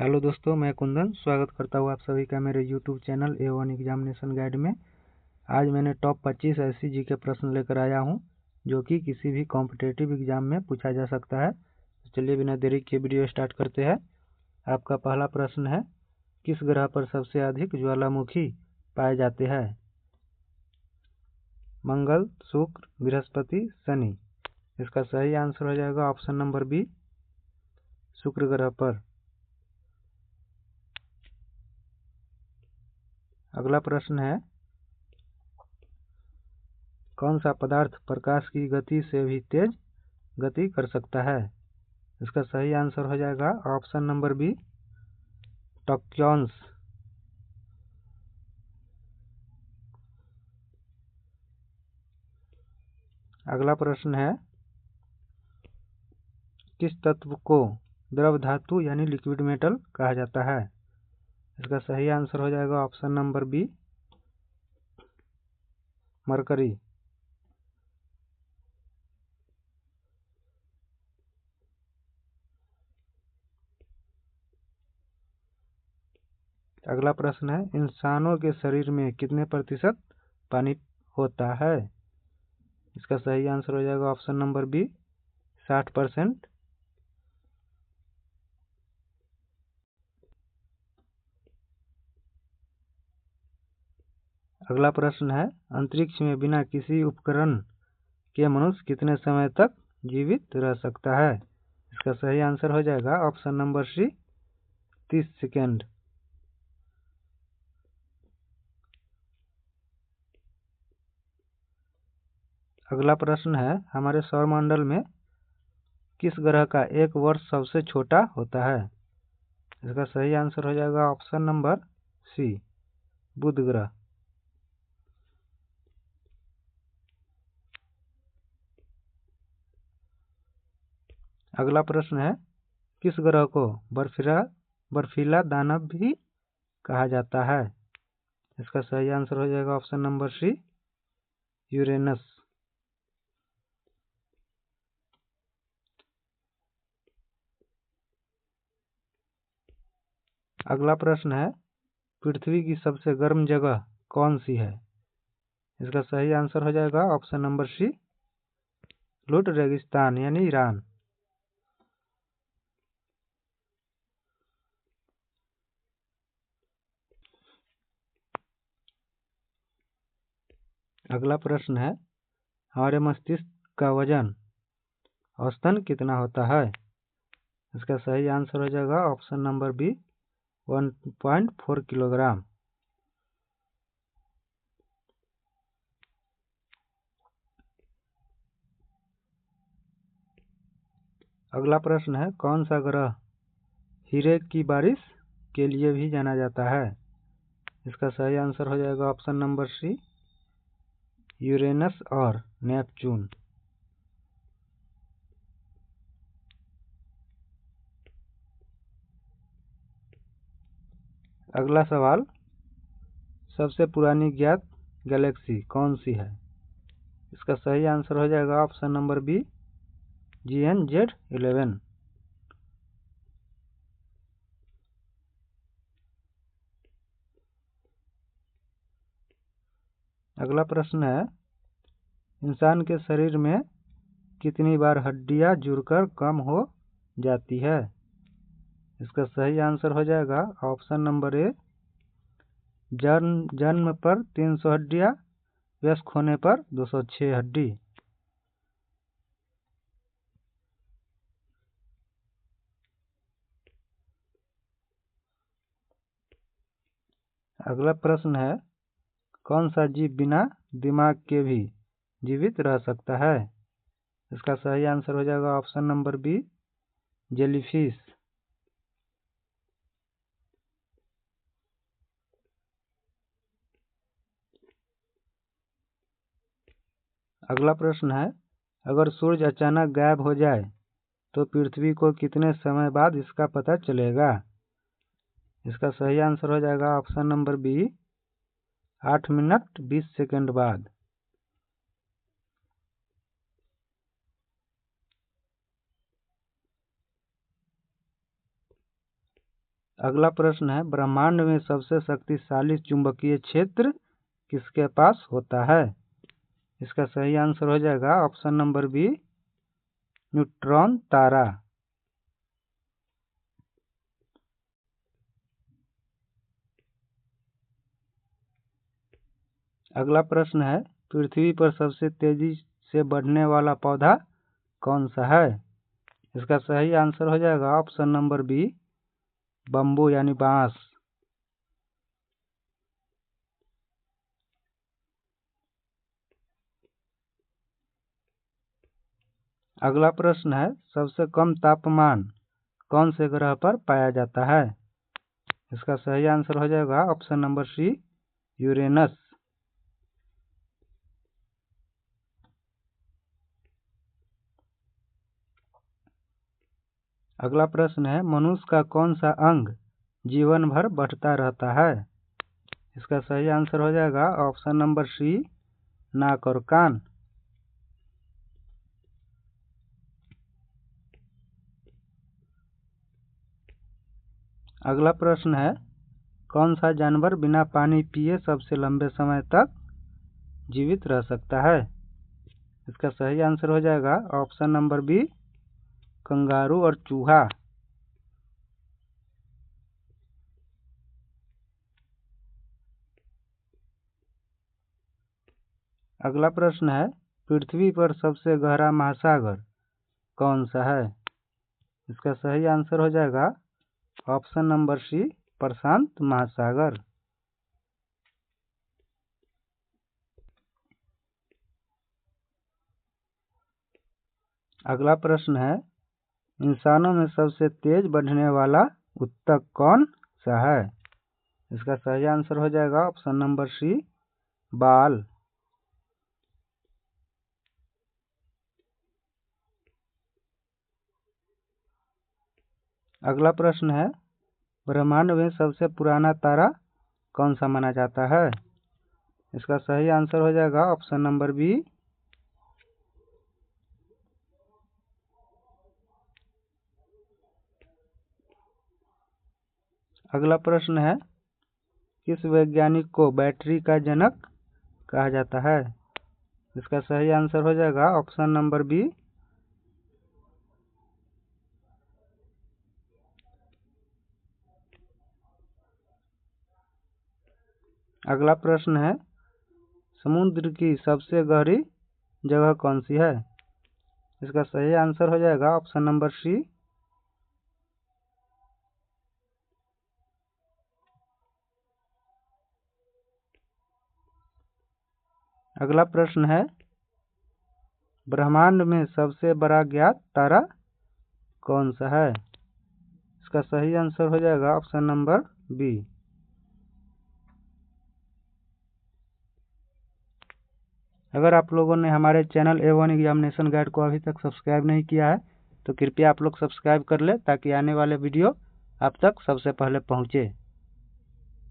Hello दोस्तों, मैं कुंदन स्वागत करता हूँ आप सभी का मेरे YouTube channel A1 examination guide में। आज मैंने टॉप 25 ऐसी जीके प्रश्न लेकर आया हूँ जो कि किसी भी कॉम्पिटेटिव एग्जाम में पूछा जा सकता है। तो चलिए बिना देरी के वीडियो स्टार्ट करते हैं। आपका पहला प्रश्न है, किस ग्रह पर सबसे अधिक ज्वालामुखी पाए जाते हैं? मंगल, शुक्र, बृहस्पति, शनि। इसका सही आंसर हो जाएगा ऑप्शन नंबर बी, शुक्र ग्रह पर। अगला प्रश्न है, कौन सा पदार्थ प्रकाश की गति से भी तेज गति कर सकता है? इसका सही आंसर हो जाएगा ऑप्शन नंबर बी, टॉक्योन्स। अगला प्रश्न है, किस तत्व को द्रव धातु यानी लिक्विड मेटल कहा जाता है? इसका सही आंसर हो जाएगा ऑप्शन नंबर बी, मरकरी। अगला प्रश्न है, इंसानों के शरीर में कितने प्रतिशत पानी होता है? इसका सही आंसर हो जाएगा ऑप्शन नंबर बी, 60%। अगला प्रश्न है, अंतरिक्ष में बिना किसी उपकरण के मनुष्य कितने समय तक जीवित रह सकता है? इसका सही आंसर हो जाएगा ऑप्शन नंबर सी, 30 सेकेंड। अगला प्रश्न है, हमारे सौरमंडल में किस ग्रह का एक वर्ष सबसे छोटा होता है? इसका सही आंसर हो जाएगा ऑप्शन नंबर सी, बुध ग्रह। अगला प्रश्न है, किस ग्रह को बर्फीला दानव भी कहा जाता है? इसका सही आंसर हो जाएगा ऑप्शन नंबर सी, यूरेनस। अगला प्रश्न है, पृथ्वी की सबसे गर्म जगह कौन सी है? इसका सही आंसर हो जाएगा ऑप्शन नंबर सी, लुट रेगिस्तान यानी ईरान। अगला प्रश्न है, हमारे मस्तिष्क का वजन औसतन कितना होता है? इसका सही आंसर हो जाएगा ऑप्शन नंबर बी, 1.4 किलोग्राम। अगला प्रश्न है, कौन सा ग्रह हीरे की बारिश के लिए भी जाना जाता है? इसका सही आंसर हो जाएगा ऑप्शन नंबर सी, यूरेनस और नेपच्यून। अगला सवाल, सबसे पुरानी ज्ञात गैलेक्सी कौन सी है? इसका सही आंसर हो जाएगा ऑप्शन नंबर बी, GN-Z11। अगला प्रश्न है, इंसान के शरीर में कितनी बार हड्डियां जुड़कर कम हो जाती है? इसका सही आंसर हो जाएगा ऑप्शन नंबर ए, जन्म पर 300 हड्डियां, वयस्क होने पर 206 हड्डी। अगला प्रश्न है, कौन सा जीव बिना दिमाग के भी जीवित रह सकता है? इसका सही आंसर हो जाएगा ऑप्शन नंबर बी, जेलीफिश। अगला प्रश्न है, अगर सूरज अचानक गायब हो जाए तो पृथ्वी को कितने समय बाद इसका पता चलेगा? इसका सही आंसर हो जाएगा option number B, 8 minute 20 second बाद। अगला प्रश्न है, ब्रह्मांड में सबसे शक्तिशाली चुंबकीय क्षेत्र किसके पास होता है? इसका सही आंसर हो जाएगा ऑप्शन नंबर बी, न्यूट्रॉन तारा। अगला प्रश्न है, पृथ्वी पर सबसे तेजी से बढ़ने वाला पौधा कौन सा है? इसका सही आंसर हो जाएगा ऑप्शन नंबर बी, बम्बू यानी बांस। अगला प्रश्न है, सबसे कम तापमान कौन से ग्रह पर पाया जाता है? इसका सही आंसर हो जाएगा ऑप्शन नंबर सी, यूरेनस। अगला प्रश्न है, मनुष्य का कौन सा अंग जीवन भर बढ़ता रहता है? इसका सही आंसर हो जाएगा ऑप्शन नंबर सी, नाक और कान। अगला प्रश्न है, कौन सा जानवर बिना पानी पिए सबसे लंबे समय तक जीवित रह सकता है? इसका सही आंसर हो जाएगा ऑप्शन नंबर बी, कंगारू और चूहा। अगला प्रश्न है, पृथ्वी पर सबसे गहरा महासागर कौन सा है? इसका सही आंसर हो जाएगा ऑप्शन नंबर सी, प्रशांत महासागर। अगला प्रश्न है, इंसानों में सबसे तेज बढ़ने वाला ऊतक कौन सा है? इसका सही आंसर हो जाएगा ऑप्शन नंबर सी, बाल। अगला प्रश्न है, ब्रह्मांड में सबसे पुराना तारा कौन सा माना जाता है? इसका सही आंसर हो जाएगा ऑप्शन नंबर बी, अगला प्रश्न है, किस वैज्ञानिक को बैटरी का जनक कहा जाता है? इसका सही आंसर हो जाएगा ऑप्शन नंबर बी, अगला प्रश्न है, समुद्र की सबसे गहरी जगह कौन सी है? इसका सही आंसर हो जाएगा ऑप्शन नंबर सी, अगला प्रश्न है, ब्रह्मांड में सबसे बड़ा ज्ञात तारा कौन सा है? इसका सही आंसर हो जाएगा ऑप्शन नंबर बी। अगर आप लोगों ने हमारे चैनल A1 एग्जामिनेशन गाइड को अभी तक सब्सक्राइब नहीं किया है तो कृपया आप लोग सब्सक्राइब कर ले ताकि आने वाले वीडियो आप तक सबसे पहले पहुंचे।